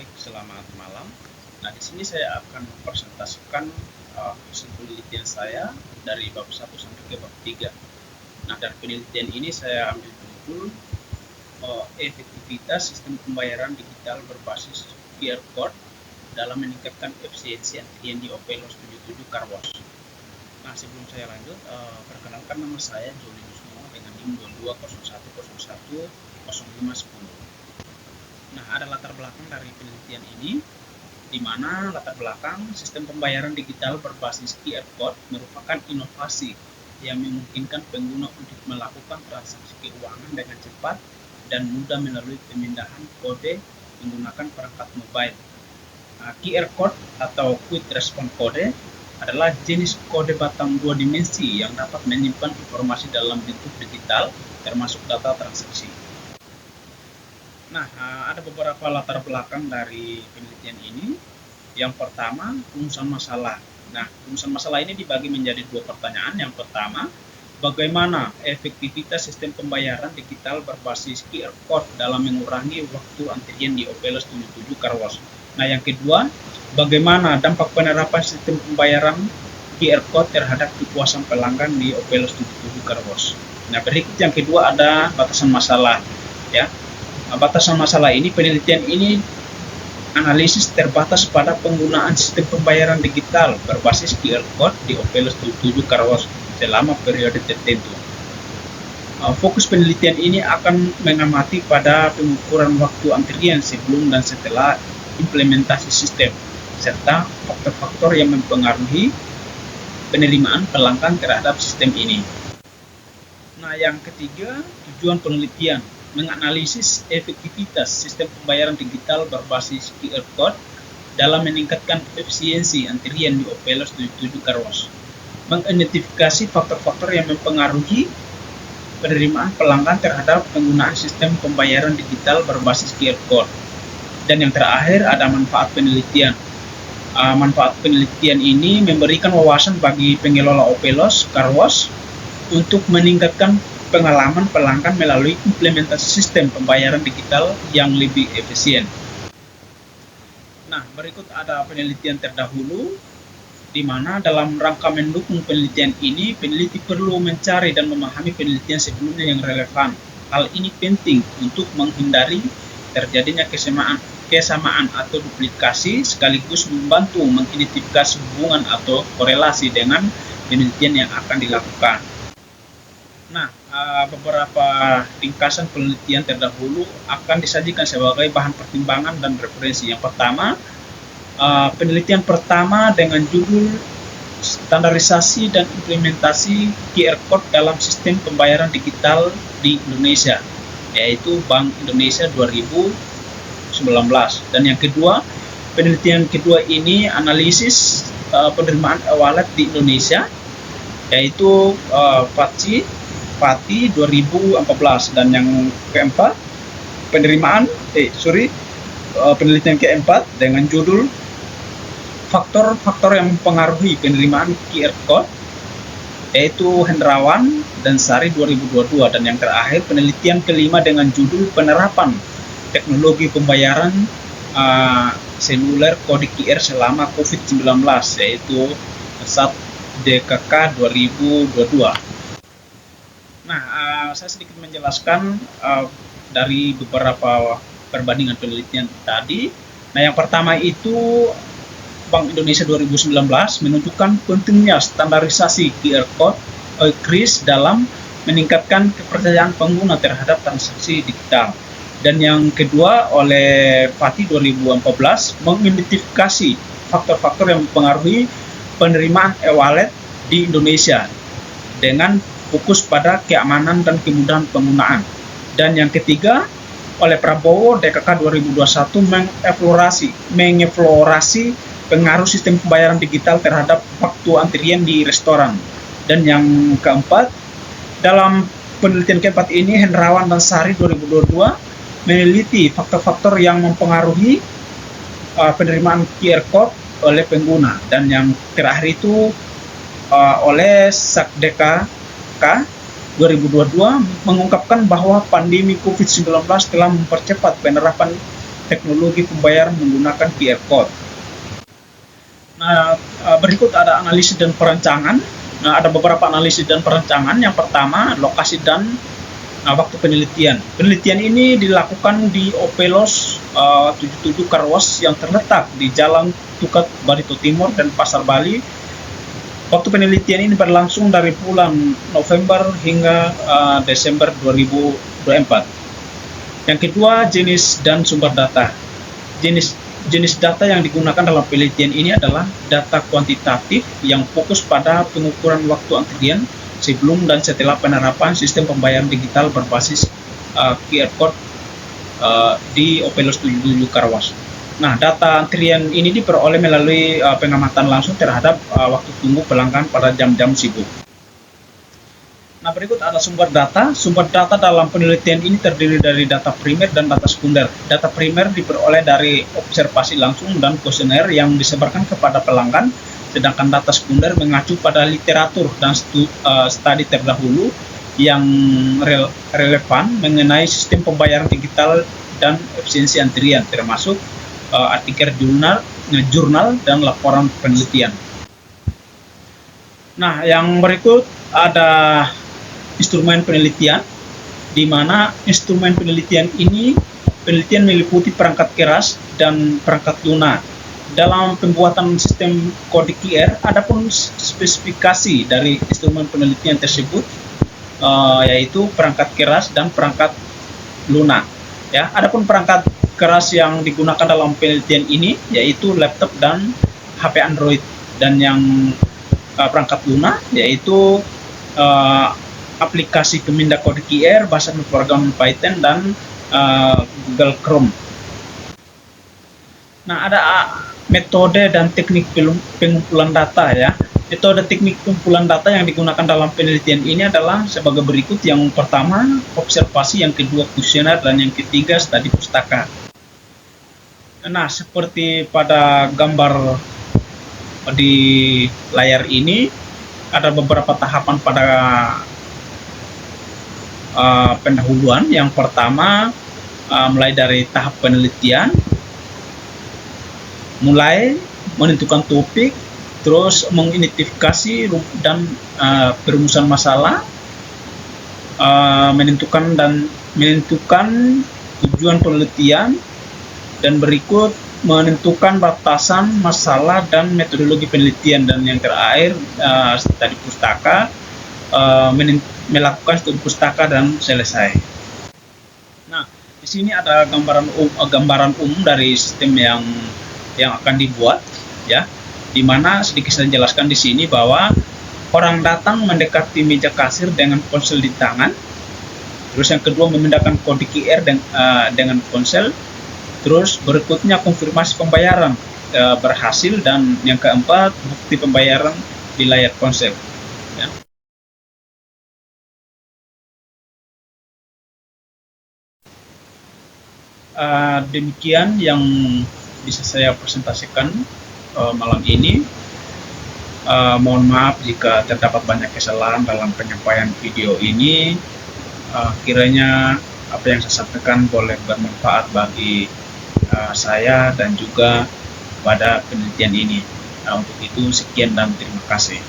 baik, selamat malam. Nah, di sini saya akan mempresentasikan hasil penelitian saya dari bab 1 sampai ke bab 3. Nah, dari penelitian ini saya ambil judul efektivitas sistem pembayaran digital berbasis QR code dalam meningkatkan efisiensi antrian di Opelos 77 Carwash. Nah, sebelum saya lanjut, perkenalkan nama saya Joli Nusmo dengan NIM 2201010510. Nah, ada latar belakang dari penelitian ini, di mana latar belakang sistem pembayaran digital berbasis QR code merupakan inovasi yang memungkinkan pengguna untuk melakukan transaksi keuangan dengan cepat dan mudah melalui pemindahan kode menggunakan perangkat mobile. QR code atau Quick Response Code adalah jenis kode batang dua dimensi yang dapat menyimpan informasi dalam bentuk digital, termasuk data transaksi. Nah, ada beberapa latar belakang dari penelitian ini. Yang pertama, rumusan masalah. Nah, rumusan masalah ini dibagi menjadi dua pertanyaan. Yang pertama, bagaimana efektivitas sistem pembayaran digital berbasis QR code dalam mengurangi waktu antrian di Opelos 77 Carwash. Nah, yang kedua, bagaimana dampak penerapan sistem pembayaran QR code terhadap kepuasan pelanggan di Opelos 77 Carwash. Nah, berikut yang kedua ada batasan masalah, ya. Batasan masalah ini, penelitian ini analisis terbatas pada penggunaan sistem pembayaran digital berbasis QR code di Opelos 77 Carwash selama periode tertentu. Fokus penelitian ini akan mengamati pada pengukuran waktu antrian sebelum dan setelah implementasi sistem, serta faktor-faktor yang mempengaruhi penerimaan pelanggan terhadap sistem ini. Nah, yang ketiga, tujuan penelitian menganalisis efektivitas sistem pembayaran digital berbasis QR code dalam meningkatkan efisiensi antrian di Opelos 77 Carwash, mengidentifikasi faktor-faktor yang mempengaruhi penerimaan pelanggan terhadap penggunaan sistem pembayaran digital berbasis QR code, dan yang terakhir ada manfaat penelitian. Manfaat penelitian ini memberikan wawasan bagi pengelola Opelos Carwash untuk meningkatkan pengalaman pelanggan melalui implementasi sistem pembayaran digital yang lebih efisien. Nah, berikut ada penelitian terdahulu, di mana dalam rangka mendukung penelitian ini, peneliti perlu mencari dan memahami penelitian sebelumnya yang relevan. Hal ini penting untuk menghindari terjadinya kesamaan atau duplikasi, sekaligus membantu mengidentifikasi hubungan atau korelasi dengan penelitian yang akan dilakukan. Nah, beberapa ringkasan penelitian terdahulu akan disajikan sebagai bahan pertimbangan dan referensi. Yang pertama, penelitian pertama dengan judul Standarisasi dan Implementasi QR Code dalam Sistem Pembayaran Digital di Indonesia, yaitu Bank Indonesia 2019. Dan yang kedua, penelitian kedua ini analisis penerimaan e-wallet di Indonesia, yaitu FATI 2014. Dan yang keempat, penelitian keempat dengan judul faktor-faktor yang mempengaruhi penerimaan QR code, yaitu Hendrawan dan Sari 2022. Dan yang terakhir, penelitian kelima dengan judul penerapan teknologi pembayaran seluler kode QR selama COVID-19, yaitu SAT-DKK 2022. Nah, saya sedikit menjelaskan dari beberapa perbandingan penelitian tadi. Nah, yang pertama itu Bank Indonesia 2019 menunjukkan pentingnya standarisasi QR code (QRIS) dalam meningkatkan kepercayaan pengguna terhadap transaksi digital. Dan yang kedua, oleh FATI 2014 mengidentifikasi faktor-faktor yang mempengaruhi penerimaan e-wallet di Indonesia dengan fokus pada keamanan dan kemudahan penggunaan. Dan yang ketiga, oleh Prabowo DKK 2021 mengeksplorasi pengaruh sistem pembayaran digital terhadap waktu antrian di restoran. Dan yang keempat, dalam penelitian keempat ini, Hendrawan dan Sari 2022 meneliti faktor-faktor yang mempengaruhi penerimaan QR code oleh pengguna. Dan yang terakhir itu oleh SAT-DKK 2022 mengungkapkan bahwa pandemi COVID-19 telah mempercepat penerapan teknologi pembayaran menggunakan QR Code. Nah, berikut ada analisis dan perancangan. Nah, ada beberapa analisis dan perancangan. Yang pertama, lokasi dan waktu penelitian. Penelitian ini dilakukan di Opelos 77 Karwas yang terletak di Jalan Tukat Barito Timur dan Pasar Bali. Waktu penelitian ini berlangsung dari bulan November hingga Desember 2024. Yang kedua, jenis dan sumber data. Jenis data yang digunakan dalam penelitian ini adalah data kuantitatif yang fokus pada pengukuran waktu antrian sebelum dan setelah penerapan sistem pembayaran digital berbasis QR Code di Opelos 77 Karwas. Nah, data antrian ini diperoleh melalui pengamatan langsung terhadap waktu tunggu pelanggan pada jam-jam sibuk. Nah, berikut ada sumber data. Sumber data dalam penelitian ini terdiri dari data primer dan data sekunder. Data primer diperoleh dari observasi langsung dan kuesioner yang disebarkan kepada pelanggan, sedangkan data sekunder mengacu pada literatur dan studi terdahulu yang relevan mengenai sistem pembayaran digital dan efisiensi antrian, termasuk artikel jurnal dan laporan penelitian. Nah, yang berikut ada instrumen penelitian, di mana instrumen penelitian meliputi perangkat keras dan perangkat lunak. Dalam pembuatan sistem kode QR, adapun spesifikasi dari instrumen penelitian tersebut yaitu perangkat keras dan perangkat lunak. Ya, adapun perangkat keras yang digunakan dalam penelitian ini yaitu laptop dan HP Android, dan yang perangkat lunak yaitu aplikasi pemindah kode QR, bahasa pemrograman Python, dan Google Chrome. Nah, ada metode dan teknik pengumpulan data ya. Metode teknik pengumpulan data yang digunakan dalam penelitian ini adalah sebagai berikut. Yang pertama, observasi, yang kedua, kuesioner, dan yang ketiga, studi pustaka. Nah, seperti pada gambar di layar ini, ada beberapa tahapan pada pendahuluan. Yang pertama, mulai dari tahap penelitian, mulai menentukan topik, terus mengidentifikasi dan perumusan masalah, menentukan tujuan penelitian, dan berikut menentukan batasan masalah dan metodologi penelitian, dan yang terakhir studi pustaka, melakukan studi pustaka dan selesai. Nah, di sini ada gambaran umum dari sistem yang akan dibuat ya, di mana sedikit saya jelaskan di sini bahwa orang datang mendekati meja kasir dengan ponsel di tangan, terus yang kedua memindahkan kode QR dengan ponsel, terus berikutnya konfirmasi pembayaran berhasil, dan yang keempat bukti pembayaran di layar ponsel ya. Demikian yang bisa saya presentasikan malam ini. Mohon maaf jika terdapat banyak kesalahan dalam penyampaian video ini. Kiranya apa yang saya sampaikan boleh bermanfaat bagi saya dan juga pada penelitian ini. Untuk itu sekian dan terima kasih.